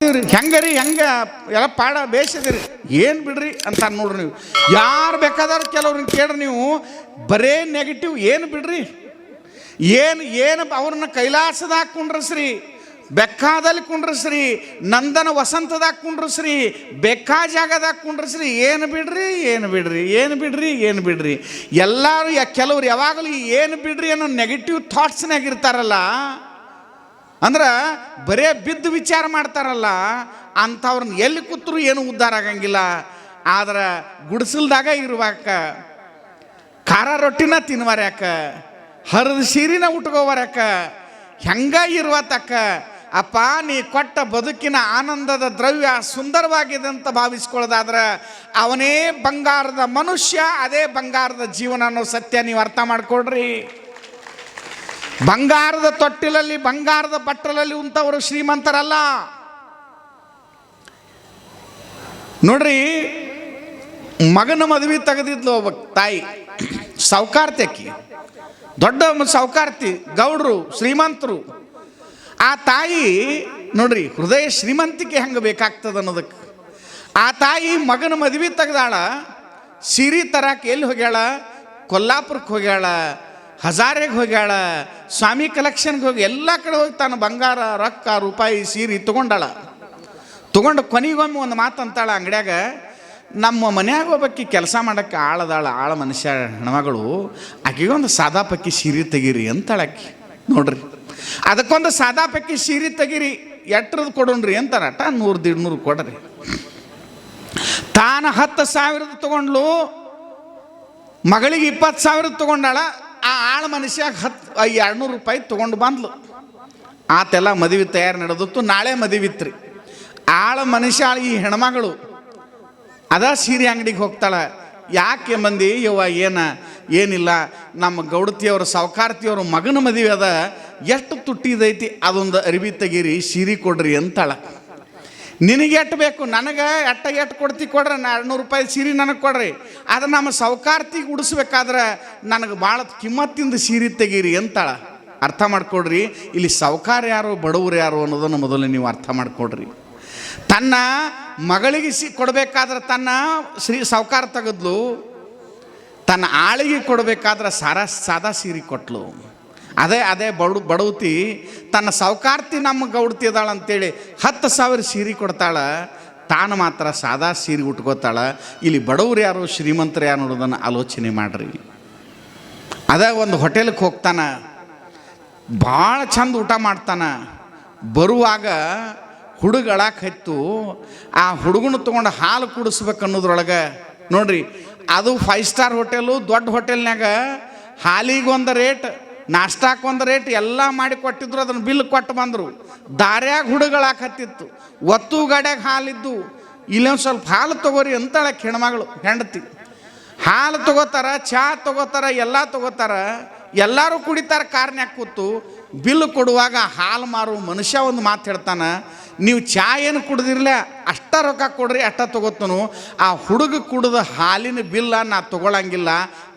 ಹೆಂಗರಿ ಹೆಂಗ ಎಲ್ಲ ಪಾಡ ಬೇಯಿಸಿದಿರಿ ಏನು ಬಿಡ್ರಿ ಅಂತ ನೋಡ್ರಿ. ನೀವು ಯಾರು ಬೇಕಾದ್ರೆ ಕೆಲವ್ರನ್ನ ಕೇಳ್ರಿ, ನೀವು ಬರೇ ನೆಗೆಟಿವ್ ಏನು ಬಿಡ್ರಿ, ಏನು ಅವ್ರನ್ನ ಕೈಲಾಸದಾಗ ಕುಂಡ್ರಸ್ರಿ, ಬೆಕ್ಕಾದಲ್ಲಿ ಕುಂಡ್ರಸ್ರಿ, ನಂದನ ವಸಂತದಾಗ ಕುಂಡ್ರಸ್ರಿ, ಬೆಕ್ಕಾ ಜಾಗದಾಗ ಕುಂಡ್ರಸ್ರಿ, ಏನು ಬಿಡ್ರಿ ಏನು ಬಿಡ್ರಿ ಏನು ಬಿಡ್ರಿ ಏನು ಬಿಡ್ರಿ. ಎಲ್ಲರೂ ಕೆಲವ್ರು ಯಾವಾಗಲೂ ಏನು ಬಿಡ್ರಿ ಅನ್ನೋ ನೆಗೆಟಿವ್ ಥಾಟ್ಸ್ನಾಗ ಇರ್ತಾರಲ್ಲ, ಅಂದ್ರೆ ಬರೇ ಬಿದ್ದು ವಿಚಾರ ಮಾಡ್ತಾರಲ್ಲ ಅಂಥವ್ರನ್ನ ಎಲ್ಲಿ ಕೂತ್ರು ಏನು ಉದ್ಧಾರ ಆಗಂಗಿಲ್ಲ. ಆದ್ರೆ ಗುಡಿಸಲ್ದಾಗ ಇರುವಾಕ, ಖಾರ ರೊಟ್ಟಿನ ತಿನ್ನುವರ್ಯಾಕ, ಹರಿದ ಸೀರಿನ ಉಟ್ಕೋವರ್ಯಾಕ, ಹೆಂಗ ಇರುವತಕ್ಕ ಅಪ್ಪ ನೀ ಕೊಟ್ಟ ಬದುಕಿನ ಆನಂದದ ದ್ರವ್ಯ ಸುಂದರವಾಗಿದೆ ಅಂತ ಭಾವಿಸ್ಕೊಳ್ಳೋದಾದ್ರೆ ಅವನೇ ಬಂಗಾರದ ಮನುಷ್ಯ, ಅದೇ ಬಂಗಾರದ ಜೀವನ ಅನ್ನೋ ಸತ್ಯ ನೀವು ಅರ್ಥ ಮಾಡ್ಕೊಡ್ರಿ. ಬಂಗಾರದ ತೊಟ್ಟಿಲಲ್ಲಿ ಬಂಗಾರದ ಬಟ್ಟಲಲ್ಲಿ ಉಂಟವರು ಶ್ರೀಮಂತರಲ್ಲ ನೋಡ್ರಿ. ಮಗನ ಮದುವೆ ತೆಗೆದಿದ್ಲು ಒಬ್ಬ ತಾಯಿ, ಸಾವುಕಾರ್ತಿ, ಅಕ್ಕಿ ದೊಡ್ಡ ಸಾವುಕಾರ್ತಿ, ಗೌಡ್ರು, ಶ್ರೀಮಂತರು. ಆ ತಾಯಿ ನೋಡ್ರಿ ಹೃದಯ ಶ್ರೀಮಂತಿಕೆ ಹೆಂಗೆ ಬೇಕಾಗ್ತದೆ ಅನ್ನೋದಕ್ಕೆ. ಆ ತಾಯಿ ಮಗನ ಮದುವೆ ತೆಗೆದಾಳ, ಸೀರೆ ತರಕ್ಕೆ ಎಲ್ಲಿ ಹೋಗ್ಯಾಳ? ಕೊಲ್ಲಾಪುರಕ್ಕೆ ಹೋಗ್ಯಾಳ, ಹಜಾರೆಗೆ ಹೋಗ್ಯಾಳ, ಸ್ವಾಮಿ ಕಲೆಕ್ಷನ್ಗೆ ಹೋಗಿ ಎಲ್ಲ ಕಡೆ ಹೋಗಿ ತಾನು ಬಂಗಾರ, ರೊಕ್ಕ, ರೂಪಾಯಿ, ಸೀರೆ ತೊಗೊಂಡು ಕೊನೆಗೊಮ್ಮೆ ಒಂದು ಮಾತು ಅಂತಾಳ ಅಂಗಡ್ಯಾಗ, ನಮ್ಮ ಮನ್ಯಾಗ ಒಬ್ಬಾಕಿ ಕೆಲಸ ಮಾಡೋಕ್ಕೆ ಆಳ ಮನುಷ್ಯ ಹೆಣ್ಮಗಳು, ಆಕೆಗೊಂದು ಸಾದಾ ಪಕ್ಕಿ ಸೀರೆ ತೆಗೀರಿ ಅಂತಾಳಾಕಿ. ನೋಡ್ರಿ ಅದಕ್ಕೊಂದು ಸಾದಾ ಪಕ್ಕಿ ಸೀರೆ ತೆಗೀರಿ, ಎಟ್ರದ್ದು ಕೊಡೋಣ್ರಿ ಅಂತಾರ. 100-150 ಕೊಡ್ರಿ. ತಾನು 10,000 ತೊಗೊಂಡ್ಲು, ಮಗಳಿಗೆ 20,000 ತೊಗೊಂಡಾಳ. ಆ ಆಳ ಮನುಷ್ಯಾಗ 200 ರೂಪಾಯಿ ತೊಗೊಂಡು ಬಂದ್ಲು. ಆತೆಲ್ಲ ಮದುವೆ ತಯಾರು ನಡೆದಿತ್ತು, ನಾಳೆ ಮದುವಿತ್ರಿ. ಆಳ ಮನುಷ್ಯ ಈ ಹೆಣ್ಮಗಳು ಅದ ಸೀರೆ ಅಂಗಡಿಗೆ ಹೋಗ್ತಾಳೆ. ಯಾಕೆ ಮಂದಿ ಯವ್ವ ಏನಿಲ್ಲ, ನಮ್ಮ ಗೌಡತಿಯವರು ಸಾವುಕಾರ್ತಿಯವರು ಮಗನ ಮದುವೆ ಅದ, ಎಷ್ಟು ತುಟ್ಟಿದೈತಿ, ಅದೊಂದು ಅರಿವಿ ತೆಗೀರಿ, ಸೀರೆ ಕೊಡ್ರಿ ಅಂತಾಳ. ನಿನಗೆ ಎಟ್ಟು ಬೇಕು? ನನಗೆ ಎಟ್ಟು ಕೊಡ್ತಿ ಕೊಡ್ರಿ, 200 ರೂಪಾಯಿ ಸೀರೆ ನನಗೆ ಕೊಡ್ರಿ. ಅದು ನಮ್ಮ ಸಾವುಕಾರ್ತಿಗೆ ಉಡಿಸ್ಬೇಕಾದ್ರೆ ನನಗೆ ಭಾಳ ಕಿಮ್ಮತ್ತಿಂದ ಸೀರೆ ತೆಗೀರಿ ಅಂತಾಳ. ಅರ್ಥ ಮಾಡ್ಕೊಡ್ರಿ, ಇಲ್ಲಿ ಸಾವುಕಾರ ಯಾರು, ಬಡವರು ಯಾರು ಅನ್ನೋದನ್ನು ಮೊದಲು ನೀವು ಅರ್ಥ ಮಾಡ್ಕೊಡ್ರಿ. ತನ್ನ ಮಗಳಿಗೆ ಕೊಡಬೇಕಾದ್ರೆ ತನ್ನ ಸಾವುಕಾರ ತೆಗೆದ್ಲು, ತನ್ನ ಆಳಿಗೆ ಕೊಡಬೇಕಾದ್ರೆ ಸಾದಾ ಸೀರೆ ಕೊಟ್ಲು. ಅದೇ ಬಡವತಿ ತನ್ನ ಸಾವುಕಾರ್ತಿ ನಮ್ಮ ಗೌಡತಿ ಅದಾಳ ಅಂತೇಳಿ 10,000 ಸೀರೆ ಕೊಡ್ತಾಳ, ತಾನು ಮಾತ್ರ ಸಾದಾ ಸೀರೆ ಉಟ್ಕೋತಾಳ. ಇಲ್ಲಿ ಬಡವ್ರು ಯಾರು, ಶ್ರೀಮಂತರು ಯಾರು ಅನ್ನೋದನ್ನು ಆಲೋಚನೆ ಮಾಡ್ರಿ. ಒಂದು ಹೋಟೆಲ್ಗೆ ಹೋಗ್ತಾನ, ಭಾಳ ಚಂದ ಊಟ ಮಾಡ್ತಾನ. ಬರುವಾಗ ಹುಡುಗಳಾಕ ಹತ್ತು, ಆ ಹುಡುಗನ ತೊಗೊಂಡು ಹಾಲು ಕುಡಿಸ್ಬೇಕು ಅನ್ನೋದ್ರೊಳಗೆ ನೋಡ್ರಿ, ಅದು 5 ಸ್ಟಾರ್ ಹೋಟೆಲು, ದೊಡ್ಡ ಹೋಟೆಲ್ನಾಗ ಹಾಲಿಗೊಂದು ರೇಟ್, ನಾಷ್ಟಾಕೊಂದು ರೇಟ್ ಎಲ್ಲ ಮಾಡಿ ಕೊಟ್ಟಿದ್ರು. ಅದನ್ನು ಬಿಲ್ ಕೊಟ್ಟು ಬಂದರು. ದಾರ್ಯಾಗ ಹುಡುಗಳಾಕ ಹತ್ತಿತ್ತು, ಒತ್ತು ಗಾಡ್ಯಾಗ ಹಾಲಿದ್ದು, ಇಲ್ಲೊಂದು ಸ್ವಲ್ಪ ಹಾಲು ತೊಗೋರಿ ಅಂತಾಳೆ ಹೆಣ್ಮಗಳು. ಹೆಂಡತಿ ಹಾಲು ತೊಗೋತಾರ, ಚಹಾ ತೊಗೋತಾರ, ಎಲ್ಲ ತೊಗೋತಾರ, ಎಲ್ಲರೂ ಕುಡಿತಾರೆ ಕಾರ್ನ್ಯಾಗ ಕೂತು. ಬಿಲ್ ಕೊಡುವಾಗ ಹಾಲು ಮಾರು ಮನುಷ್ಯ ಒಂದು ಮಾತು ಹೇಳ್ತಾನೆ, ನೀವು ಚಹಾ ಏನು ಕುಡ್ದಿರಲ್ಲ ಅಷ್ಟ ರೊಕ್ಕ ಕೊಡ್ರಿ, ಅಷ್ಟ ತೊಗೋತನು. ಆ ಹುಡುಗ ಕುಡಿದ ಹಾಲಿನ ಬಿಲ್ಲ ನಾ ತೊಗೊಳಂಗಿಲ್ಲ,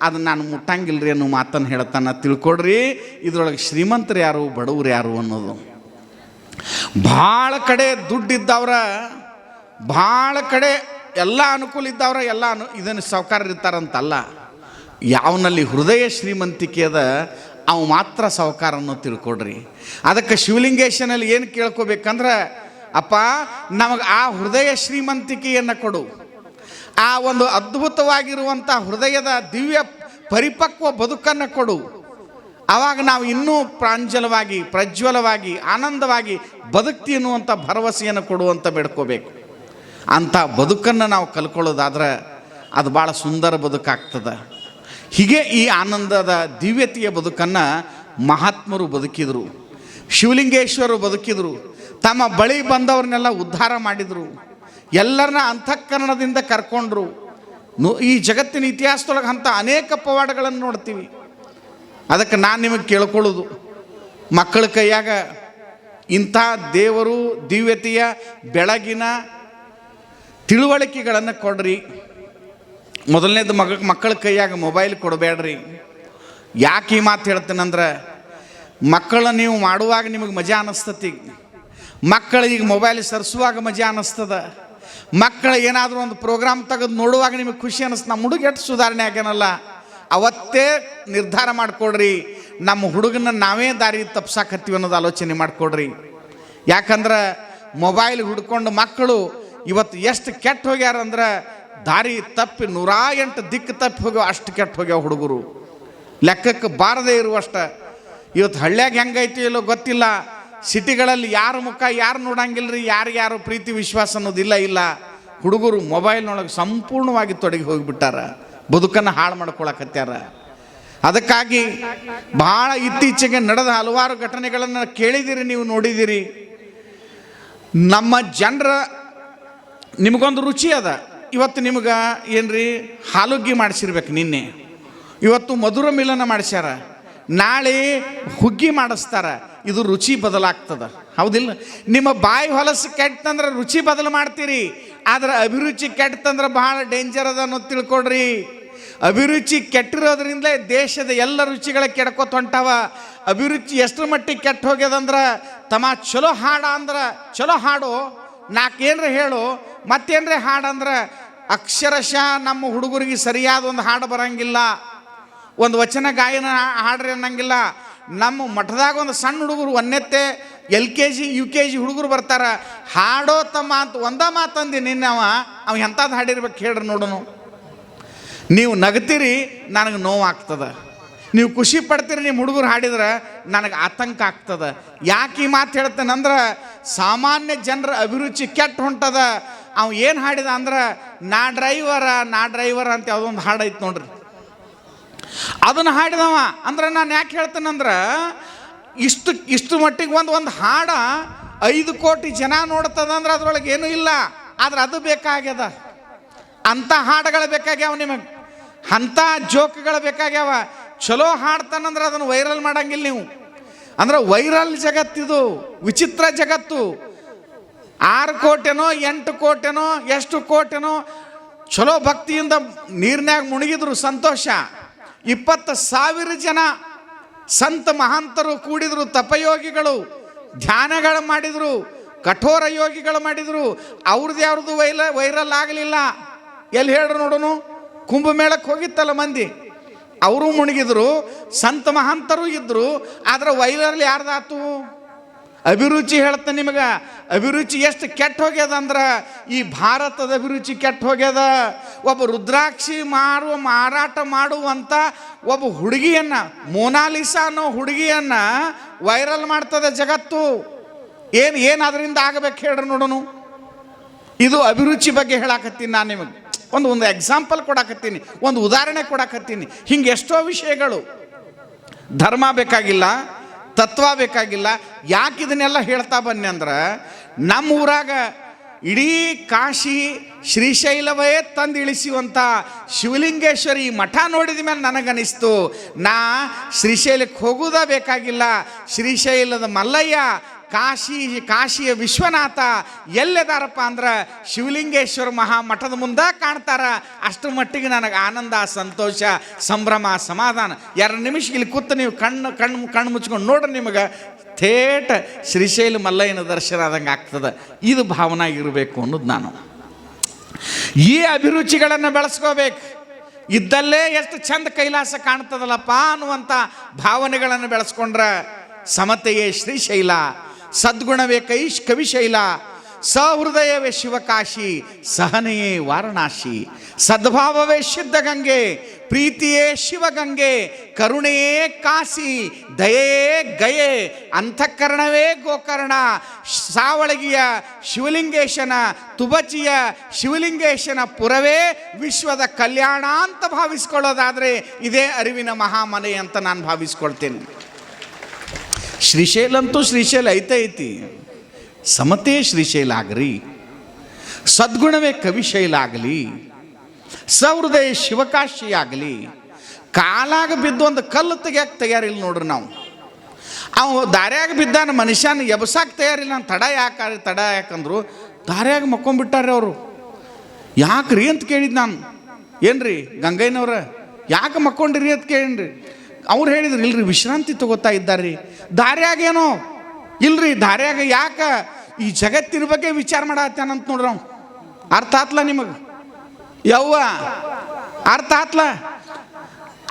ಅದನ್ನು ನಾನು ಮುಟ್ಟಂಗಿಲ್ರಿ ಅನ್ನೋ ಮಾತನ್ನು ಹೇಳ್ತಾನೆ. ತಿಳ್ಕೊಡ್ರಿ, ಇದ್ರೊಳಗೆ ಶ್ರೀಮಂತರು ಯಾರು, ಬಡವ್ರು ಯಾರು ಅನ್ನೋದು. ಭಾಳ ಕಡೆ ದುಡ್ಡಿದ್ದವ್ರ, ಭಾಳ ಕಡೆ ಎಲ್ಲ ಅನುಕೂಲ ಇದ್ದವ್ರ, ಇದನ್ನು ಸಾವುಕಾರ ಇರ್ತಾರಂತಲ್ಲ. ಯಾವನಲ್ಲಿ ಹೃದಯ ಶ್ರೀಮಂತಿಕೆ ಅದ ಅವು ಮಾತ್ರ ಸಾವುಕಾರ ಅನ್ನೋ ತಿಳ್ಕೊಡ್ರಿ. ಅದಕ್ಕೆ ಶಿವಲಿಂಗೇಶನಲ್ಲಿ ಏನು ಕೇಳ್ಕೊಬೇಕಂದ್ರೆ, ಅಪ್ಪ ನಮಗೆ ಆ ಹೃದಯ ಶ್ರೀಮಂತಿಕೆಯನ್ನು ಕೊಡು, ಆ ಒಂದು ಅದ್ಭುತವಾಗಿರುವಂಥ ಹೃದಯದ ದಿವ್ಯ ಪರಿಪಕ್ವ ಬದುಕನ್ನು ಕೊಡು. ಆವಾಗ ನಾವು ಇನ್ನೂ ಪ್ರಾಂಜಲವಾಗಿ, ಪ್ರಜ್ವಲವಾಗಿ, ಆನಂದವಾಗಿ ಬದುಕ್ತಿ ಅನ್ನುವಂಥ ಭರವಸೆಯನ್ನು ಕೊಡುವಂತ ಬೇಡ್ಕೋಬೇಕು. ಅಂಥ ಬದುಕನ್ನು ನಾವು ಕಲ್ಕೊಳ್ಳೋದಾದ್ರೆ ಅದು ಭಾಳ ಸುಂದರ ಬದುಕಾಗ್ತದೆ. ಹೀಗೆ ಈ ಆನಂದದ ದಿವ್ಯತೆಯ ಬದುಕನ್ನು ಮಹಾತ್ಮರು ಬದುಕಿದರು, ಶಿವಲಿಂಗೇಶ್ವರರು ಬದುಕಿದರು. ತಮ್ಮ ಬಳಿ ಬಂದವ್ರನ್ನೆಲ್ಲ ಉದ್ಧಾರ ಮಾಡಿದರು, ಎಲ್ಲರನ್ನ ಅಂತಃಕರಣದಿಂದ ಕರ್ಕೊಂಡ್ರು. ಈ ಜಗತ್ತಿನ ಇತಿಹಾಸದೊಳಗೆ ಅಂಥ ಅನೇಕ ಪವಾಡಗಳನ್ನು ನೋಡ್ತೀವಿ. ಅದಕ್ಕೆ ನಾನು ನಿಮಗೆ ಕೇಳ್ಕೊಳ್ಳೋದು, ಮಕ್ಕಳ ಕೈಯಾಗ ಇಂಥ ದೇವರು ದಿವ್ಯತೆಯ ಬೆಳಗಿನ ತಿಳುವಳಿಕೆಗಳನ್ನು ಕೊಡ್ರಿ. ಮೊದಲನೇದು ಮಕ್ಕಳ ಕೈಯಾಗ ಮೊಬೈಲ್ ಕೊಡಬೇಡ್ರಿ. ಯಾಕೆ ಈ ಮಾತು ಹೇಳ್ತೇನೆಂದ್ರೆ, ಮಕ್ಕಳ ನೀವು ಮಾಡುವಾಗ ನಿಮಗೆ ಮಜಾ ಅನ್ನಿಸ್ತತಿ, ಮಕ್ಕಳಿಗೆ ಮೊಬೈಲ್ ಸರಿಸುವಾಗ ಮಜಾ ಅನ್ನಿಸ್ತದ. ಮಕ್ಕಳು ಏನಾದರೂ ಒಂದು ಪ್ರೋಗ್ರಾಮ್ ತೆಗೆದು ನೋಡುವಾಗ ನಿಮಗೆ ಖುಷಿ ಅನ್ನಿಸ್ತು. ನಮ್ಮ ಹುಡುಗ ಎಷ್ಟು ಸುಧಾರಣೆ ಆಗ್ಯಾನಲ್ಲ, ಅವತ್ತೇ ನಿರ್ಧಾರ ಮಾಡಿಕೊಡ್ರಿ, ನಮ್ಮ ಹುಡುಗನ ನಾವೇ ದಾರಿ ತಪ್ಸಾಕತ್ತೀವಿ ಅನ್ನೋದು ಆಲೋಚನೆ ಮಾಡಿಕೊಡ್ರಿ. ಯಾಕಂದ್ರೆ ಮೊಬೈಲ್ ಹುಡ್ಕೊಂಡು ಮಕ್ಕಳು ಇವತ್ತು ಎಷ್ಟು ಕೆಟ್ಟು ಹೋಗ್ಯಾರಂದ್ರೆ ದಾರಿ ತಪ್ಪಿ 108 ದಿಕ್ಕು ತಪ್ಪಿ ಹೋಗ್ಯಾವ, ಅಷ್ಟು ಕೆಟ್ಟು ಹೋಗ್ಯಾವ ಹುಡುಗರು, ಲೆಕ್ಕಕ್ಕೆ ಬಾರದೇ ಇರುವಷ್ಟ. ಇವತ್ತು ಹಳ್ಳ್ಯಾಗ ಹೆಂಗೈತಿ ಇಲ್ಲೋ ಗೊತ್ತಿಲ್ಲ, ಸಿಟಿಗಳಲ್ಲಿ ಯಾರ ಮುಖ ಯಾರು ನೋಡಂಗಿಲ್ಲ ರೀ, ಯಾರು ಪ್ರೀತಿ ವಿಶ್ವಾಸ ಅನ್ನೋದಿಲ್ಲ. ಇಲ್ಲ, ಹುಡುಗರು ಮೊಬೈಲ್ನೊಳಗೆ ಸಂಪೂರ್ಣವಾಗಿ ತೊಡಗಿ ಹೋಗಿಬಿಟ್ಟಾರ, ಬದುಕನ್ನು ಹಾಳು ಮಾಡ್ಕೊಳಕತ್ಯಾರ. ಅದಕ್ಕಾಗಿ ಭಾಳ ಇತ್ತೀಚೆಗೆ ನಡೆದ ಹಲವಾರು ಘಟನೆಗಳನ್ನು ಕೇಳಿದ್ದೀರಿ, ನೀವು ನೋಡಿದ್ದೀರಿ. ನಮ್ಮ ಜನರ ನಿಮಗೊಂದು ರುಚಿ ಅದ. ಇವತ್ತು ನಿಮ್ಗೆ ಏನ್ರಿ ಹಾಲುಗ್ಗಿ ಮಾಡಿಸಿರ್ಬೇಕು, ನಿನ್ನೆ ಇವತ್ತು ಮಧುರ ಮಿಲನ ಮಾಡಿಸ್ಯಾರ, ನಾಳೆ ಹುಗ್ಗಿ ಮಾಡಿಸ್ತಾರ. ಇದು ರುಚಿ ಬದಲಾಗ್ತದ, ಹೌದಿಲ್ಲ? ನಿಮ್ಮ ಬಾಯಿ ಹೊಲಸು ಕೆಟ್ಟಂದ್ರೆ ರುಚಿ ಬದಲು ಮಾಡ್ತೀರಿ, ಆದ್ರೆ ಅಭಿರುಚಿ ಕೆಟ್ಟಂದ್ರೆ ಬಹಳ ಡೇಂಜರ್ ಅದ ಅನ್ನೋದು ತಿಳ್ಕೊಡ್ರಿ. ಅಭಿರುಚಿ ಕೆಟ್ಟಿರೋದ್ರಿಂದ ದೇಶದ ಎಲ್ಲ ರುಚಿಗಳ ಕೆಡ್ಕೋತ ಹೊಂಟಾವ. ಅಭಿರುಚಿ ಎಷ್ಟರ ಮಟ್ಟಿಗೆ ಕೆಟ್ಟು ಹೋಗ್ಯದಂದ್ರೆ, ತಮ್ಮ ಚಲೋ ಹಾಡ ಅಂದ್ರೆ ಚಲೋ ಹಾಡು, ನಾಲ್ಕೇನ್ರ ಹೇಳು, ಮತ್ತೇನ್ರೆ ಹಾಡಂದ್ರೆ ಅಕ್ಷರಶಃ ನಮ್ಮ ಹುಡುಗರಿಗೆ ಸರಿಯಾದ ಒಂದು ಹಾಡು ಬರಂಗಿಲ್ಲ, ಒಂದು ವಚನ ಗಾಯನ ಹಾಡ್ರಿ ಅನ್ನಂಗಿಲ್ಲ. ನಮ್ಮ ಮಠದಾಗ ಒಂದು ಸಣ್ಣ ಹುಡುಗರು ಒಂದೆತ್ತೆ LKG UKG ಹುಡುಗರು ಬರ್ತಾರ, ಹಾಡೋ ತಮ್ಮ ಅಂತ ಒಂದ ಮಾತಂದು ನಿನ್ನೆ ಅವ ಎಂಥದ್ದು ಹಾಡಿರ್ಬೇಕು ಹೇಳ್ರಿ ನೋಡೋನು. ನೀವು ನಗ್ತೀರಿ, ನನಗೆ ನೋವು ಆಗ್ತದೆ. ನೀವು ಖುಷಿ ಪಡ್ತೀರಿ, ನಿಮ್ಮ ಹುಡುಗರು ಹಾಡಿದ್ರೆ ನನಗೆ ಆತಂಕ ಆಗ್ತದೆ. ಯಾಕೆ ಈ ಮಾತು ಹೇಳ್ತೇನೆಂದ್ರೆ, ಸಾಮಾನ್ಯ ಜನರ ಅಭಿರುಚಿ ಕೆಟ್ಟು ಹೊಂಟದ. ಅವ ಏನು ಹಾಡಿದ ಅಂದ್ರೆ, ನಾ ಡ್ರೈವರ ಅಂತ ಯಾವುದೊಂದು ಹಾಡು ಐತೆ ನೋಡ್ರಿ, ಅದನ್ನು ಹಾಡಿದವ. ಅಂದ್ರೆ ನಾನು ಯಾಕೆ ಹೇಳ್ತೇನೆಂದ್ರೆ, ಇಷ್ಟು ಮಟ್ಟಿಗೆ ಒಂದು ಹಾಡ 5 ಕೋಟಿ ಜನ ನೋಡ್ತದಂದ್ರೆ ಅದ್ರೊಳಗೆ ಏನೂ ಇಲ್ಲ, ಆದ್ರೆ ಅದು ಬೇಕಾಗ್ಯದ. ಅಂಥ ಹಾಡುಗಳು ಬೇಕಾಗ್ಯಾವ ನಿಮಗೆ, ಅಂಥ ಜೋಕ್ಗಳು ಬೇಕಾಗ್ಯಾವ. ಚಲೋ ಹಾಡ್ತಾನಂದ್ರೆ ಅದನ್ನು ವೈರಲ್ ಮಾಡಂಗಿಲ್ಲ ನೀವು. ಅಂದ್ರೆ ವೈರಲ್ ಜಗತ್ತಿದು, ವಿಚಿತ್ರ ಜಗತ್ತು. 6 ಕೋಟಿನೋ 8 ಕೋಟಿನೋ ಎಷ್ಟು ಕೋಟಿನೋ ಚಲೋ ಭಕ್ತಿಯಿಂದ ನೀರಿನಾಗ ಮುಳುಗಿದ್ರು ಸಂತೋಷ. 20,000 ಜನ ಸಂತ ಮಹಾಂತರು ಕೂಡಿದ್ರು, ತಪಯೋಗಿಗಳು ಧ್ಯಾನಗಳು ಮಾಡಿದರು, ಕಠೋರ ಯೋಗಿಗಳು ಮಾಡಿದರು. ಅವ್ರದ್ದು ವೈರಲ್ ಆಗಲಿಲ್ಲ. ಎಲ್ಲಿ ಹೇಳ್ರು ನೋಡೋನು, ಕುಂಭಮೇಳಕ್ಕೆ ಹೋಗಿತ್ತಲ್ಲ ಮಂದಿ, ಅವರು ಮುಳುಗಿದ್ರು, ಸಂತ ಮಹಾಂತರು ಇದ್ದರು. ಆದರೆ ವೈರಲ್ ಯಾರ್ದಾತು? ಅಭಿರುಚಿ ಹೇಳ್ತೇನೆ ನಿಮಗೆ, ಅಭಿರುಚಿ ಎಷ್ಟು ಕೆಟ್ಟು ಹೋಗ್ಯದ ಅಂದ್ರೆ, ಈ ಭಾರತದ ಅಭಿರುಚಿ ಕೆಟ್ಟು ಹೋಗ್ಯದ. ಒಬ್ಬ ರುದ್ರಾಕ್ಷಿ ಮಾರಾಟ ಮಾಡುವಂಥ ಒಬ್ಬ ಹುಡುಗಿಯನ್ನು, ಮೋನಾಲಿಸಾ ಅನ್ನೋ ಹುಡುಗಿಯನ್ನು ವೈರಲ್ ಮಾಡ್ತದೆ ಜಗತ್ತು. ಏನು ಅದರಿಂದ ಆಗಬೇಕು ಹೇಳ್ರಿ ನೋಡೋನು. ಇದು ಅಭಿರುಚಿ ಬಗ್ಗೆ ಹೇಳಾಕತ್ತೀನಿ ನಾನು ನಿಮಗೆ. ಒಂದು ಎಕ್ಸಾಂಪಲ್ ಕೊಡಾಕತ್ತೀನಿ, ಒಂದು ಉದಾಹರಣೆ ಕೊಡಾಕತ್ತೀನಿ. ಹಿಂಗೆ ಎಷ್ಟೋ ವಿಷಯಗಳು. ಧರ್ಮ ಬೇಕಾಗಿಲ್ಲ, ತತ್ವ ಬೇಕಾಗಿಲ್ಲ. ಯಾಕೆ ಇದನ್ನೆಲ್ಲ ಹೇಳ್ತಾ ಬನ್ನಿ ಅಂದ್ರೆ, ನಮ್ಮ ಊರಾಗ ಇಡೀ ಕಾಶಿ ಶ್ರೀಶೈಲವೇ ತಂದು ಇಳಿಸುವಂಥ ಶಿವಲಿಂಗೇಶ್ವರಿ ಮಠ ನೋಡಿದ ಮೇಲೆ ನನಗನಿಸ್ತು, ನಾ ಶ್ರೀಶೈಲಕ್ಕೆ ಹೋಗೋದ ಬೇಕಾಗಿಲ್ಲ. ಶ್ರೀಶೈಲದ ಮಲ್ಲಯ್ಯ, ಕಾಶಿಯ ವಿಶ್ವನಾಥ ಎಲ್ಲೆದಾರಪ್ಪ ಅಂದ್ರೆ ಶಿವಲಿಂಗೇಶ್ವರ ಮಹಾಮಠದ ಮುಂದೆ ಕಾಣ್ತಾರ. ಅಷ್ಟರ ಮಟ್ಟಿಗೆ ನನಗೆ ಆನಂದ, ಸಂತೋಷ, ಸಂಭ್ರಮ, ಸಮಾಧಾನ. 2 ನಿಮಿಷ ಇಲ್ಲಿ ಕೂತು ನೀವು ಕಣ್ಣು ಮುಚ್ಕೊಂಡು ನೋಡ್ರಿ, ನಿಮಗೆ ಥೇಟ್ ಶ್ರೀಶೈಲ ಮಲ್ಲಯ್ಯನ ದರ್ಶನ ಆದಂಗೆ ಆಗ್ತದೆ. ಇದು ಭಾವನೆ ಇರಬೇಕು ಅನ್ನೋದು ನಾನು. ಈ ಅಭಿರುಚಿಗಳನ್ನು ಬೆಳೆಸ್ಕೋಬೇಕು. ಇದ್ದಲ್ಲೇ ಎಷ್ಟು ಚಂದ ಕೈಲಾಸ ಕಾಣ್ತದಲ್ಲಪ್ಪ ಅನ್ನುವಂಥ ಭಾವನೆಗಳನ್ನು ಬೆಳೆಸ್ಕೊಂಡ್ರೆ ಸಮತೆಯೇ ಶ್ರೀಶೈಲ, ಸದ್ಗುಣವೇ ಕವಿಶೈಲ, ಸಹೃದಯವೇ ಶಿವಕಾಶಿ, ಸಹನೆಯೇ ವಾರಣಾಸಿ, ಸದ್ಭಾವವೇ ಸಿದ್ಧಗಂಗೆ, ಪ್ರೀತಿಯೇ ಶಿವಗಂಗೆ, ಕರುಣೆಯೇ ಕಾಶಿ, ದಯೆಯೇ ಗಯೆ, ಅಂತಃಕರಣವೇ ಗೋಕರ್ಣ, ಸಾವಳಗಿಯ ಶಿವಲಿಂಗೇಶನ, ತುಬಚಿಯ ಶಿವಲಿಂಗೇಶನ ಪುರವೇ ವಿಶ್ವದ ಕಲ್ಯಾಣ ಅಂತ ಭಾವಿಸ್ಕೊಳ್ಳೋದಾದರೆ ಇದೇ ಅರಿವಿನ ಮಹಾಮನೆ ಅಂತ ನಾನು ಭಾವಿಸ್ಕೊಳ್ತೇನೆ. ಶ್ರೀಶೈಲ ಅಂತೂ ಶ್ರೀಶೈಲ ಐತಿ, ಸಮತೆ ಶ್ರೀಶೈಲ ಆಗಲಿ, ಸದ್ಗುಣವೇ ಕವಿಶೈಲ ಆಗಲಿ, ಸಹೃದಯ ಶಿವಕಾಶಿ ಆಗಲಿ. ಕಾಲಾಗ ಬಿದ್ದು ಒಂದು ಕಲ್ಲು ತೆಗಿಯಕ್ಕೆ ತಯಾರಿಲ್ಲ ನೋಡ್ರಿ ನಾವು. ಅವ ದಾರ್ಯಾಗ ಬಿದ್ದಾನ, ಮನುಷ್ಯನ ಎಬ್ಸಕ್ಕೆ ತಯಾರಿಲ್ಲ. ನಾನು ತಡ ಯಾಕಂದ್ರು ದಾರ್ಯಾಗ ಮಕ್ಕೊಂಡ್ಬಿಟ್ಟಾರೆ ಅವರು. ಯಾಕ್ರಿ ಅಂತ ಕೇಳಿದ್ದು ನಾನು. ಏನ್ರಿ ಗಂಗಯ್ಯನವ್ರ ಯಾಕೆ ಮಕ್ಕೊಂಡಿರಿ ಅಂತ ಕೇಳಿನ್ರಿ. ಅವ್ರು ಹೇಳಿದ್ರು, ಇಲ್ರಿ ವಿಶ್ರಾಂತಿ ತಗೋತಾ ಇದ್ದಾರ್ರಿ. ದಾರ್ಯಾಗೇನೋ ಇಲ್ರಿ, ದಾರ್ಯಾಗ ಯಾಕೆ ಈ ಜಗತ್ತಿನ ಬಗ್ಗೆ ವಿಚಾರ ಮಾಡತ್ತಾನಂತ ನೋಡ್ರಿ ನಾವು. ಅರ್ಥ ಆತ್ಲ ನಿಮಗೆ? ಯವ್ವ ಅರ್ಥ ಆತ್ಲ?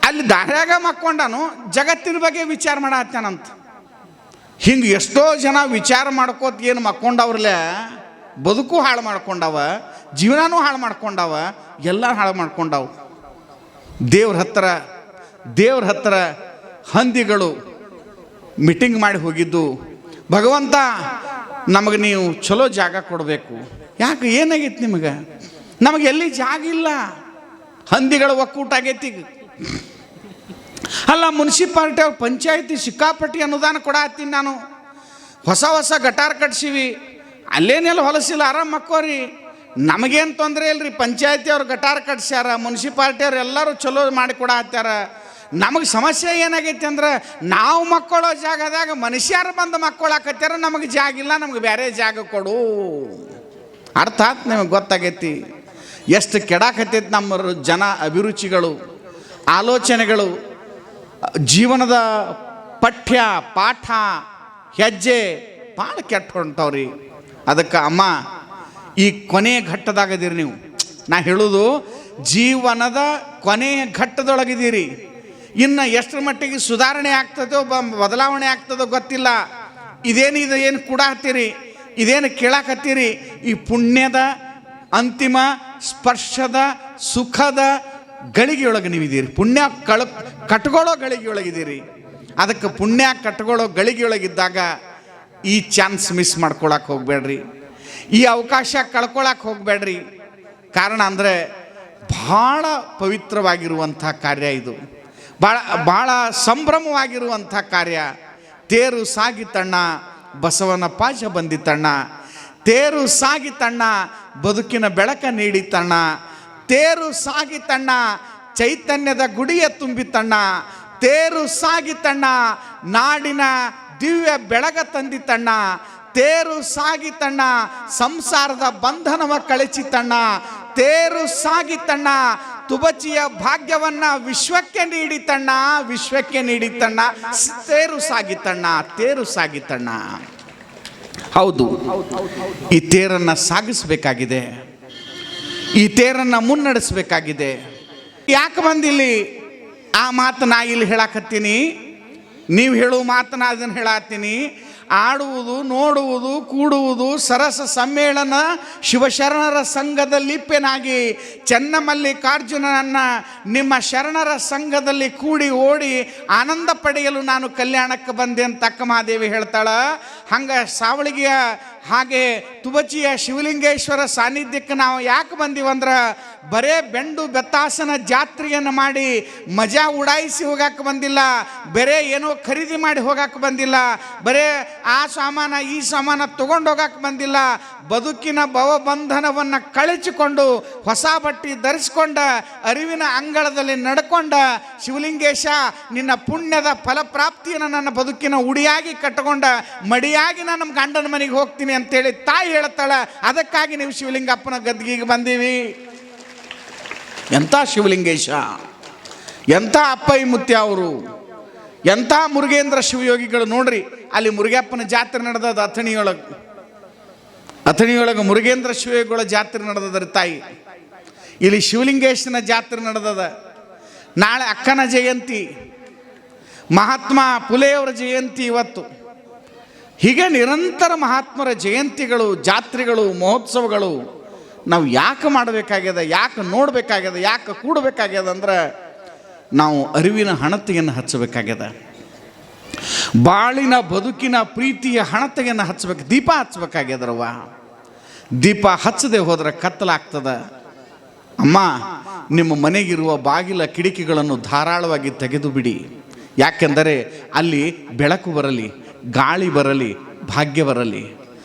ಅಲ್ಲಿ ದಾರ್ಯಾಗ ಮಕ್ಕೊಂಡನು ಜಗತ್ತಿನ ಬಗ್ಗೆ ವಿಚಾರ ಮಾಡತ್ತಾನಂತ. ಹಿಂಗೆ ಎಷ್ಟೋ ಜನ ವಿಚಾರ ಮಾಡ್ಕೋತ ಏನು ಮಕ್ಕೊಂಡವ್ರಲ್ಲೇ ಬದುಕು ಹಾಳು ಮಾಡ್ಕೊಂಡವ, ಜೀವನನೂ ಹಾಳು ಮಾಡ್ಕೊಂಡವ, ಎಲ್ಲ ಹಾಳು ಮಾಡ್ಕೊಂಡವು. ದೇವ್ರ ಹತ್ರ ಹಂದಿಗಳು ಮೀಟಿಂಗ್ ಮಾಡಿ ಹೋಗಿದ್ದು, ಭಗವಂತ ನಮಗೆ ನೀವು ಚಲೋ ಜಾಗ ಕೊಡಬೇಕು. ಯಾಕೆ ಏನಾಗೈತಿ ನಿಮಗೆ? ನಮಗೆ ಎಲ್ಲಿ ಜಾಗ ಇಲ್ಲ, ಹಂದಿಗಳು ಒಕ್ಕೂಟ ಆಗೈತಿ. ಅಲ್ಲ ಮುನ್ಸಿಪಾಲ್ಟಿ ಅವ್ರ ಪಂಚಾಯತಿ ಸಿಕ್ಕಾಪಟ್ಟಿ ಅನುದಾನ ಕೊಡತ್ತೀನಿ ನಾನು, ಹೊಸ ಗಟಾರ್ ಕಟ್ಸೀವಿ, ಅಲ್ಲೇನೆಲ್ಲ ಹೊಲಸಿಲ್ಲ, ಆರಾಮ್ ಮಕ್ಕೋರಿ, ನಮಗೇನು ತೊಂದರೆ ಇಲ್ರಿ. ಪಂಚಾಯತಿ ಅವ್ರು ಗಟಾರ್ ಕಟ್ಸ್ಯಾರ, ಮುನ್ಸಿಪಾಲ್ಟಿ ಅವ್ರು ಎಲ್ಲರೂ ಚಲೋ ಮಾಡಿ ಕೊಡತ್ತಾರ. ನಮಗೆ ಸಮಸ್ಯೆ ಏನಾಗೈತಿ ಅಂದ್ರೆ ನಾವು ಮಕ್ಕಳೋ ಜಾಗದಾಗ ಮನುಷ್ಯರು ಬಂದು ಮಕ್ಕಳಾಕತ್ಯಾರ, ನಮಗೆ ಜಾಗ ಇಲ್ಲ, ನಮಗೆ ಬೇರೆ ಜಾಗ ಕೊಡು. ಅರ್ಥಾತ್ ನಿಮಗೆ ಗೊತ್ತಾಗೈತಿ ಎಷ್ಟು ಕೆಡಾಕತ್ತೈತಿ ನಮ್ಮ ಜನ ಅಭಿರುಚಿಗಳು, ಆಲೋಚನೆಗಳು, ಜೀವನದ ಪಠ್ಯ ಪಾಠ ಹೆಜ್ಜೆ ಭಾಳ ಕೆಟ್ಟ ಹೊಂಟವ್ರಿ. ಅದಕ್ಕೆ ಅಮ್ಮ ಈ ಕೊನೆಯ ಘಟ್ಟದಾಗದಿರಿ ನೀವು. ನಾ ಹೇಳೋದು ಜೀವನದ ಕೊನೆಯ ಘಟ್ಟದೊಳಗಿದ್ದೀರಿ. ಇನ್ನು ಎಷ್ಟರ ಮಟ್ಟಿಗೆ ಸುಧಾರಣೆ ಆಗ್ತದೋ ಬದಲಾವಣೆ ಆಗ್ತದೋ ಗೊತ್ತಿಲ್ಲ. ಏನು ಕೂಡಾತ್ತೀರಿ, ಇದೇನು ಕೇಳಾಕತ್ತೀರಿ, ಈ ಪುಣ್ಯದ ಅಂತಿಮ ಸ್ಪರ್ಶದ ಸುಖದ ಗಳಿಗೆಯೊಳಗೆ ನೀವಿದ್ದೀರಿ. ಪುಣ್ಯ ಕಟ್ಕೊಳ್ಳೋ ಗಳಿಗೆಯೊಳಗಿದ್ದೀರಿ. ಅದಕ್ಕೆ ಪುಣ್ಯ ಕಟ್ಕೊಳ್ಳೋ ಗಳಿಗೆಯೊಳಗಿದ್ದಾಗ ಈ ಚಾನ್ಸ್ ಮಿಸ್ ಮಾಡ್ಕೊಳಕ್ಕೆ ಹೋಗಬೇಡ್ರಿ, ಈ ಅವಕಾಶ ಕಳ್ಕೊಳಕ್ಕೆ ಹೋಗಬೇಡ್ರಿ. ಕಾರಣ ಅಂದರೆ ಭಾಳ ಪವಿತ್ರವಾಗಿರುವಂಥ ಕಾರ್ಯ ಇದು, ಭಾಳ ಸಂಭ್ರಮವಾಗಿರುವಂಥ ಕಾರ್ಯ. ತೇರು ಸಾಗಿತಣ್ಣ ಬಸವನ ಪಾಶ ಬಂದಿತಣ್ಣ, ತೇರು ಸಾಗಿತಣ್ಣ ಬದುಕಿನ ಬೆಳಕ ನೀಡಿತಣ್ಣ, ತೇರು ಸಾಗಿತಣ್ಣ ಚೈತನ್ಯದ ಗುಡಿಯ ತುಂಬಿತಣ್ಣ, ತೇರು ಸಾಗಿತಣ್ಣ ನಾಡಿನ ದಿವ್ಯ ಬೆಳಗ ತಂದಿತಣ್ಣ, ತೇರು ಸಾಗಿತಣ್ಣ ಸಂಸಾರದ ಬಂಧನವ ಕಳಚಿತಣ್ಣ, ತೇರು ಸಾಗಿತಣ್ಣ ತುಬಚಿಯ ಭಾಗ್ಯವನ್ನ ವಿಶ್ವಕ್ಕೆ ನೀಡಿತಣ್ಣ, ವಿಶ್ವಕ್ಕೆ ನೀಡಿತಣ್ಣ. ತೇರು ಸಾಗಿತಣ್ಣ, ತೇರು ಸಾಗಿತಣ್ಣ. ಹೌದು, ಈ ತೇರನ್ನು ಸಾಗಿಸಬೇಕಾಗಿದೆ, ಈ ತೇರನ್ನು ಮುನ್ನಡೆಸಬೇಕಾಗಿದೆ. ಯಾಕೆ ಬಂದಿಲ್ಲಿ ಆ ಮಾತು ನಾ ಇಲ್ಲಿ ಹೇಳಾಕತ್ತೀನಿ, ನೀವು ಹೇಳುವ ಮಾತನ್ನ ಅದನ್ನು ಹೇಳತ್ತೀನಿ. ಆಡುವುದು, ನೋಡುವುದು, ಕೂಡುವುದು, ಸರಸ ಸಮ್ಮೇಳನ ಶಿವಶರಣರ ಸಂಘದ ಲಿಪ್ಪೆನಾಗಿ ಚನ್ನಮಲ್ಲಿಕಾರ್ಜುನನನ್ನ ನಿಮ್ಮ ಶರಣರ ಸಂಘದಲ್ಲಿ ಕೂಡಿ ಓಡಿ ಆನಂದ ಪಡೆಯಲು ನಾನು ಕಲ್ಯಾಣಕ್ಕೆ ಬಂದೆ ಅಂತ ಅಕ್ಕಮಹಾದೇವಿ ಹೇಳ್ತಾಳ. ಹಂಗೆ ಸಾವಳಿಗೆಯ ಹಾಗೆ ತುಬಚಿಯ ಶಿವಲಿಂಗೇಶ್ವರ ಸಾನ್ನಿಧ್ಯಕ್ಕೆ ನಾವು ಯಾಕೆ ಬಂದೀವಂದ್ರೆ ಬರೇ ಬೆಂಡು ಬೆತ್ತಾಸನ ಜಾತ್ರೆಯನ್ನು ಮಾಡಿ ಮಜಾ ಉಡಾಯಿಸಿ ಹೋಗಕ್ಕೆ ಬಂದಿಲ್ಲ, ಬೇರೆ ಏನೋ ಖರೀದಿ ಮಾಡಿ ಹೋಗಕ್ಕೆ ಬಂದಿಲ್ಲ, ಬರೇ ಆ ಸಾಮಾನ ಈ ಸಾಮಾನ ತಗೊಂಡು ಹೋಗಕ್ಕೆ ಬಂದಿಲ್ಲ. ಬದುಕಿನ ಭವಬಂಧನವನ್ನು ಕಳಚಿಕೊಂಡು ಹೊಸ ಬಟ್ಟೆ ಧರಿಸ್ಕೊಂಡ ಅರಿವಿನ ಅಂಗಳದಲ್ಲಿ ನಡ್ಕೊಂಡ ಶಿವಲಿಂಗೇಶ ನಿನ್ನ ಪುಣ್ಯದ ಫಲಪ್ರಾಪ್ತಿಯನ್ನು ನನ್ನ ಬದುಕಿನ ಉಡಿಯಾಗಿ ಕಟ್ಟಿಕೊಂಡ ಮಡಿಯಾಗಿ ನಾನು ನಮ್ಮ ಗಂಡನ ಮನೆಗೆ ಹೋಗ್ತೀನಿ ಅಂತೇಳಿ ತಾಯಿ ಹೇಳ್ತಾಳ. ಅದಕ್ಕಾಗಿ ನೀವು ಶಿವಲಿಂಗಪ್ಪನ ಗದ್ಗಿಗೆ ಬಂದೀವಿ. ಎಂಥ ಶಿವಲಿಂಗೇಶ, ಎಂಥ ಅಪ್ಪಯ್ಯ ಮುತ್ಯ ಅವರು, ಎಂಥ ಮುರುಗೇಂದ್ರ ಶಿವಯೋಗಿಗಳು ನೋಡ್ರಿ. ಅಲ್ಲಿ ಮುರುಗಪ್ಪನ ಜಾತ್ರೆ ನಡೆದದ ಅಥಣಿಯೊಳಗೆ ಮುರುಗೇಂದ್ರ ಶಿವಯೋಗಿಗಳ ಜಾತ್ರೆ ನಡೆದದ್ರಿ ತಾಯಿ. ಇಲ್ಲಿ ಶಿವಲಿಂಗೇಶನ ಜಾತ್ರೆ ನಡೆದದ. ನಾಳೆ ಅಕ್ಕನ ಜಯಂತಿ, ಮಹಾತ್ಮ ಫುಲೆಯವರ ಜಯಂತಿ ಇವತ್ತು. ಹೀಗೆ ನಿರಂತರ ಮಹಾತ್ಮರ ಜಯಂತಿಗಳು, ಜಾತ್ರೆಗಳು, ಮಹೋತ್ಸವಗಳು ನಾವು ಯಾಕೆ ಮಾಡಬೇಕಾಗ್ಯದ, ಯಾಕೆ ನೋಡಬೇಕಾಗ್ಯದ, ಯಾಕೆ ಕೂಡಬೇಕಾಗ್ಯದ ಅಂದ್ರೆ ನಾವು ಅರಿವಿನ ಹಣತೆಯನ್ನು ಹಚ್ಚಬೇಕಾಗ್ಯದ, ಬಾಳಿನ ಬದುಕಿನ ಪ್ರೀತಿಯ ಹಣತೆಯನ್ನು ಹಚ್ಚಬೇಕು, ದೀಪ ಹಚ್ಚಬೇಕಾಗ್ಯದ್ರವ್ವ. ದೀಪ ಹಚ್ಚದೆ ಹೋದರೆ ಕತ್ತಲಾಗ್ತದ. ಅಮ್ಮ, ನಿಮ್ಮ ಮನೆಗಿರುವ ಬಾಗಿಲ ಕಿಟಕಿಗಳನ್ನು ಧಾರಾಳವಾಗಿ ತೆಗೆದು ಬಿಡಿ. ಯಾಕೆಂದರೆ ಅಲ್ಲಿ ಬೆಳಕು ಬರಲಿ, ಗಾಳಿ ಬರಲಿ, ಭಾಗ್ಯ ಬರಲಿ.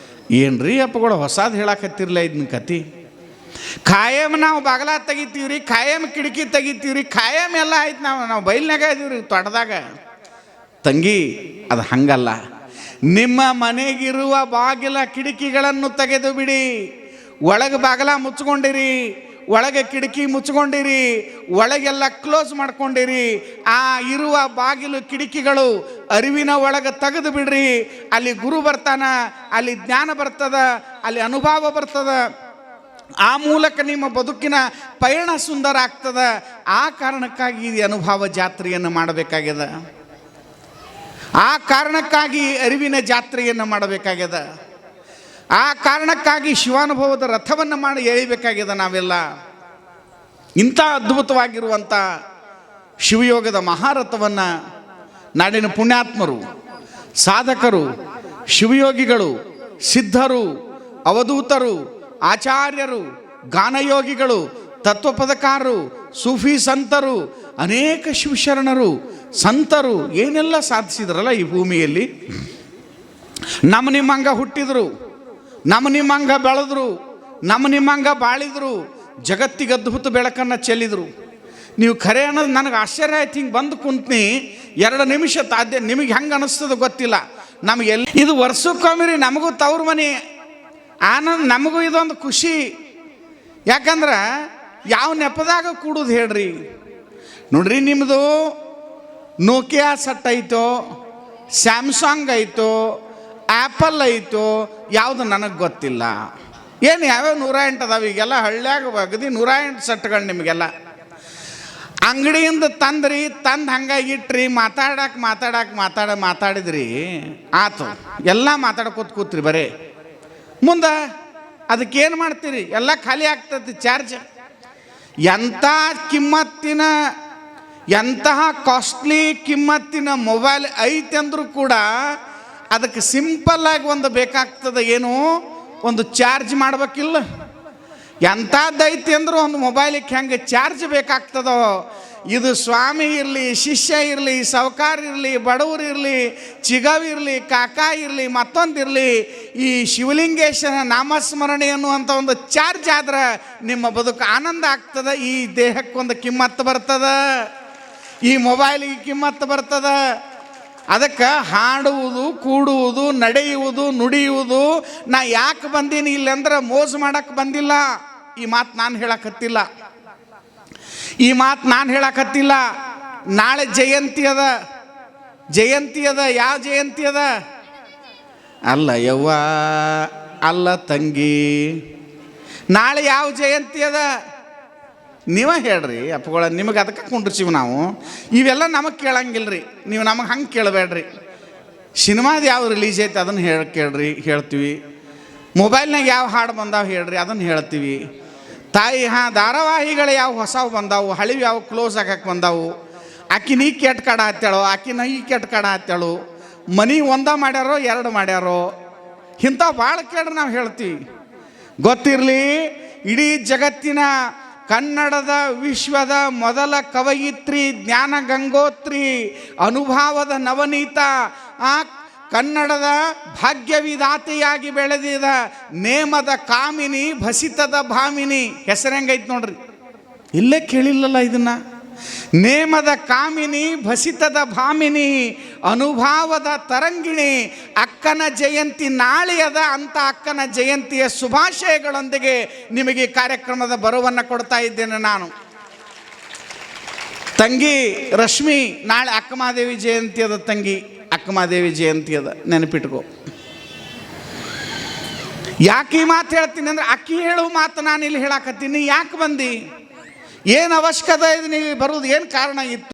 ಏನ್ರಿ ಅಪ್ಪಗಳು ಹೊಸಾದ್ ಹೇಳಕತ್ತಿರ್ಲ ಇದನ್ನ ಕತಿ. ಖಾಯಂ ನಾವು ಬಾಗಲ ತೆಗಿತೀವ್ರಿ, ಖಾಯಂ ಕಿಟಕಿ ತೆಗಿತೀವ್ರಿ, ಖಾಯಂ ಎಲ್ಲ ಆಯ್ತು. ನಾವು ಬೈಲ್ನಾಗ ಇದೀವ್ರಿ ತೋಟದಾಗ. ತಂಗಿ, ಅದು ಹಂಗಲ್ಲ. ನಿಮ್ಮ ಮನೆಗಿರುವ ಬಾಗಿಲ ಕಿಟಕಿಗಳನ್ನು ತೆಗೆದು ಬಿಡಿ. ಒಳಗೆ ಬಾಗಲ ಮುಚ್ಕೊಂಡಿರಿ, ಒಳಗೆ ಕಿಟಕಿ ಮುಚ್ಕೊಂಡಿರಿ, ಒಳಗೆಲ್ಲ ಕ್ಲೋಸ್ ಮಾಡ್ಕೊಂಡಿರಿ. ಆ ಇರುವ ಬಾಗಿಲು ಕಿಟಕಿಗಳು ಅರಿವಿನ ಒಳಗೆ ತೆಗೆದು ಬಿಡ್ರಿ. ಅಲ್ಲಿ ಗುರು ಬರ್ತಾನ, ಅಲ್ಲಿ ಜ್ಞಾನ ಬರ್ತದ, ಅಲ್ಲಿ ಅನುಭವ ಬರ್ತದ. ಆ ಮೂಲಕ ನಿಮ್ಮ ಬದುಕಿನ ಪಯಣ ಸುಂದರ ಆಗ್ತದ. ಆ ಕಾರಣಕ್ಕಾಗಿ ಈ ಅನುಭವ ಜಾತ್ರೆಯನ್ನು ಮಾಡಬೇಕಾಗ್ಯದ. ಆ ಕಾರಣಕ್ಕಾಗಿ ಅರಿವಿನ ಜಾತ್ರೆಯನ್ನು ಮಾಡಬೇಕಾಗ್ಯದ. ಆ ಕಾರಣಕ್ಕಾಗಿ ಶಿವಾನುಭವದ ರಥವನ್ನು ಮಾಡಿ ಎಳಿಬೇಕಾಗ್ಯದ ನಾವೆಲ್ಲ. ಇಂಥ ಅದ್ಭುತವಾಗಿರುವಂಥ ಶಿವಯೋಗದ ಮಹಾರಥವನ್ನು ನಾಡಿನ ಪುಣ್ಯಾತ್ಮರು, ಸಾಧಕರು, ಶಿವಯೋಗಿಗಳು, ಸಿದ್ಧರು, ಅವಧೂತರು, ಆಚಾರ್ಯರು, ಗಾನಯೋಗಿಗಳು, ತತ್ವಪದಕಾರರು, ಸೂಫಿ ಸಂತರು, ಅನೇಕ ಶಿವಶರಣರು, ಸಂತರು ಏನೆಲ್ಲ ಸಾಧಿಸಿದ್ರಲ್ಲ ಈ ಭೂಮಿಯಲ್ಲಿ. ನಮ್ಮ ನಿಮ್ಮಂಗ ಹುಟ್ಟಿದ್ರು, ನಮ್ಮ ನಿಮ್ಮಂಗ ಬೆಳೆದ್ರು, ನಮ್ಮ ನಿಮ್ಮಂಗ ಬಾಳಿದ್ರು, ಜಗತ್ತಿಗೆ ಅದ್ಭುತ ಬೆಳಕನ್ನು ಚೆಲ್ಲಿದ್ರು. ನೀವು ಖರೆ ಅನ್ನೋದು ನನಗೆ ಆಶ್ಚರ್ಯ ಆಯ್ತು. ಹಿಂಗೆ ಬಂದು ಕುಂತ್ನಿ 2 ನಿಮಿಷ ತಾದ್ಯ. ನಿಮಗೆ ಹೆಂಗೆ ಅನ್ನಿಸ್ತದೆ ಗೊತ್ತಿಲ್ಲ. ನಮಗೆಲ್ಲ ಇದು ವರ್ಷಕ್ಕೊಮ್ಮೆ ನಮಗೂ ತವ್ರ ಮನೆ ಆನಂದ, ನಮಗೂ ಇದೊಂದು ಖುಷಿ. ಯಾಕಂದ್ರೆ ಯಾವ ನೆಪದಾಗ ಕೂಡುದು ಹೇಳ್ರಿ. ನೋಡ್ರಿ, ನಿಮ್ಮದು ನೋಕಿಯಾ ಸೆಟ್ ಐತೋ, ಸ್ಯಾಮ್ಸಂಗ್ ಐತೋ, ಆ್ಯಪಲ್ ಐತೋ, ಯಾವುದು ನನಗೆ ಗೊತ್ತಿಲ್ಲ. ಏನು ಯಾವ್ಯಾವ 108 ಅದಾವ ಈಗೆಲ್ಲ ಹಳ್ಳ್ಯಾಗ ಅಗದಿ 108 ಸೆಟ್ಗಳು ನಿಮಗೆಲ್ಲ ಅಂಗಡಿಯಿಂದ ತಂದ್ರಿ. ತಂದು ಹಂಗಾಗಿ ಇಟ್ರಿ, ಮಾತಾಡಿದ್ರಿ ಆತು. ಎಲ್ಲ ಮಾತಾಡ್ಕೋತ ಕೂತ್ರಿ ಬರೀ. ಮುಂದೆ ಅದಕ್ಕೇನು ಮಾಡ್ತೀರಿ? ಎಲ್ಲ ಖಾಲಿ ಆಗ್ತೈತಿ ಚಾರ್ಜ್. ಎಂತಹ ಕಾಸ್ಟ್ಲಿ ಕಿಮ್ಮತ್ತಿನ ಮೊಬೈಲ್ ಐತೆ ಅಂದರೂ ಕೂಡ ಅದಕ್ಕೆ ಸಿಂಪಲ್ಲಾಗಿ ಒಂದು ಬೇಕಾಗ್ತದೆ. ಏನು? ಒಂದು ಚಾರ್ಜ್ ಮಾಡ್ಬೇಕಿಲ್ಲ. ಎಂಥದ್ದು ಐತಿ ಅಂದ್ರೆ ಒಂದು ಮೊಬೈಲಿಗೆ ಹೆಂಗೆ ಚಾರ್ಜ್ ಬೇಕಾಗ್ತದೋ, ಇದು ಸ್ವಾಮಿ ಇರಲಿ, ಶಿಷ್ಯ ಇರಲಿ, ಸಾವುಕಾರ ಇರಲಿ, ಬಡವರು ಇರಲಿ, ಚಿಗವಿರಲಿ, ಕಾಕ ಇರಲಿ, ಮತ್ತೊಂದಿರಲಿ, ಈ ಶಿವಲಿಂಗೇಶನ ನಾಮಸ್ಮರಣೆ ಅನ್ನುವಂಥ ಒಂದು ಚಾರ್ಜ್ ಆದ್ರೆ ನಿಮ್ಮ ಬದುಕು ಆನಂದ ಆಗ್ತದೆ. ಈ ದೇಹಕ್ಕೊಂದು ಕಿಮ್ಮತ್ತು ಬರ್ತದೆ, ಈ ಮೊಬೈಲಿಗೆ ಕಿಮ್ಮತ್ತು ಬರ್ತದೆ. ಅದಕ್ಕೆ ಹಾಡುವುದು, ಕೂಡುವುದು, ನಡೆಯುವುದು, ನುಡಿಯುವುದು. ನಾ ಯಾಕೆ ಬಂದೀನಿ ಇಲ್ಲಂದ್ರೆ ಮೋಜು ಮಾಡಕ್ಕೆ ಬಂದಿಲ್ಲ. ಈ ಮಾತು ನಾನು ಹೇಳಕತ್ತಿಲ್ಲ. ನಾಳೆ ಜಯಂತಿ ಅದ. ಯಾವ ಜಯಂತಿ ಅದ? ಅಲ್ಲ ಯವ್ವ, ಅಲ್ಲ ತಂಗಿ, ನಾಳೆ ಯಾವ ಜಯಂತಿ ಅದ? ನೀವೇ ಹೇಳ್ರಿ ಅಪ್ಪಗಳ. ನಿಮಗೆ ಅದಕ್ಕೆ ಕುಂಡ್ರಿಸಿವಿ ನಾವು. ಇವೆಲ್ಲ ನಮಗೆ ಕೇಳಂಗಿಲ್ರಿ. ನೀವು ನಮಗೆ ಹಂಗೆ ಕೇಳಬೇಡ್ರಿ. ಸಿನಿಮಾದ ಯಾವ ರಿಲೀಸ್ ಐತೆ ಅದನ್ನು ಹೇಳ್ತೀವಿ. ಮೊಬೈಲ್ನಾಗ ಯಾವ ಹಾಡು ಬಂದಾವ ಹೇಳ್ರಿ, ಅದನ್ನು ಹೇಳ್ತೀವಿ. ಧಾರಾವಾಹಿಗಳು ಯಾವ ಹೊಸವು ಬಂದಾವು, ಹಳಿವು ಯಾವ ಕ್ಲೋಸ್ ಆಗಕ್ಕೆ ಬಂದಾವು. ಆಕಿ ನೀ ಕೆಟ್ಟ ಕಡ ಹತ್ತಾಳೋ, ಆಕಿ ನಾ ಈ ಕೆಟ್ಟ ಕಡ ಹತ್ತಾಳು, ಮನೆ ಒಂದ ಮಾಡ್ಯಾರೋ 2 ಮಾಡ್ಯಾರೋ, ಇಂಥವು ಭಾಳ ಕೇಳ್ರಿ ನಾವು ಹೇಳ್ತೀವಿ. ಗೊತ್ತಿರಲಿ, ಇಡೀ ಜಗತ್ತಿನ ಕನ್ನಡದ ವಿಶ್ವದ ಮೊದಲ ಕವಯಿತ್ರಿ, ಜ್ಞಾನ ಗಂಗೋತ್ರಿ, ಅನುಭವದ ನವನೀತ, ಆ ಕನ್ನಡದ ಭಾಗ್ಯವಿದಾತೆಯಾಗಿ ಬೆಳೆದಿದ ನೇಮದ ಕಾಮಿನಿ, ಭಸಿತದ ಭಾಮಿನಿ. ಹೆಸರು ಹೆಂಗೈತೆ ನೋಡ್ರಿ, ಇಲ್ಲೇ ಕೇಳಿಲ್ಲಲ್ಲ ಇದನ್ನ. ನೇಮದ ಕಾಮಿನಿ, ಭಸಿತದ ಭಾಮಿನಿ, ಅನುಭವದ ತರಂಗಿಣಿ. ಅಕ್ಕನ ಜಯಂತಿ ನಾಳೆಯದ. ಅಂತ ಅಕ್ಕನ ಜಯಂತಿಯ ಶುಭಾಶಯಗಳೊಂದಿಗೆ ನಿಮಗೆ ಕಾರ್ಯಕ್ರಮದ ಬರವನ್ನು ಕೊಡ್ತಾ ಇದ್ದೇನೆ ನಾನು. ತಂಗಿ ರಶ್ಮಿ, ನಾಳೆ ಅಕ್ಕಮಹಾದೇವಿ ಜಯಂತಿ ಅದ. ತಂಗಿ ಅಕ್ಕಮಹಾದೇವಿ ಜಯಂತಿ ಅದ, ನೆನಪಿಟ್ಕೋ. ಯಾಕೆ ಈ ಮಾತು ಹೇಳ್ತೀನಿ ಅಂದ್ರೆ, ಅಕ್ಕಿ ಹೇಳುವ ಮಾತು ನಾನು ಇಲ್ಲಿ ಹೇಳಾಕತ್ತೀನಿ. ಯಾಕೆ ಬಂದು ಏನು ಅವಶ್ಯಕತೆ ಇದೆ ನೀವು ಬರೋದು? ಏನು ಕಾರಣ ಇತ್ತು?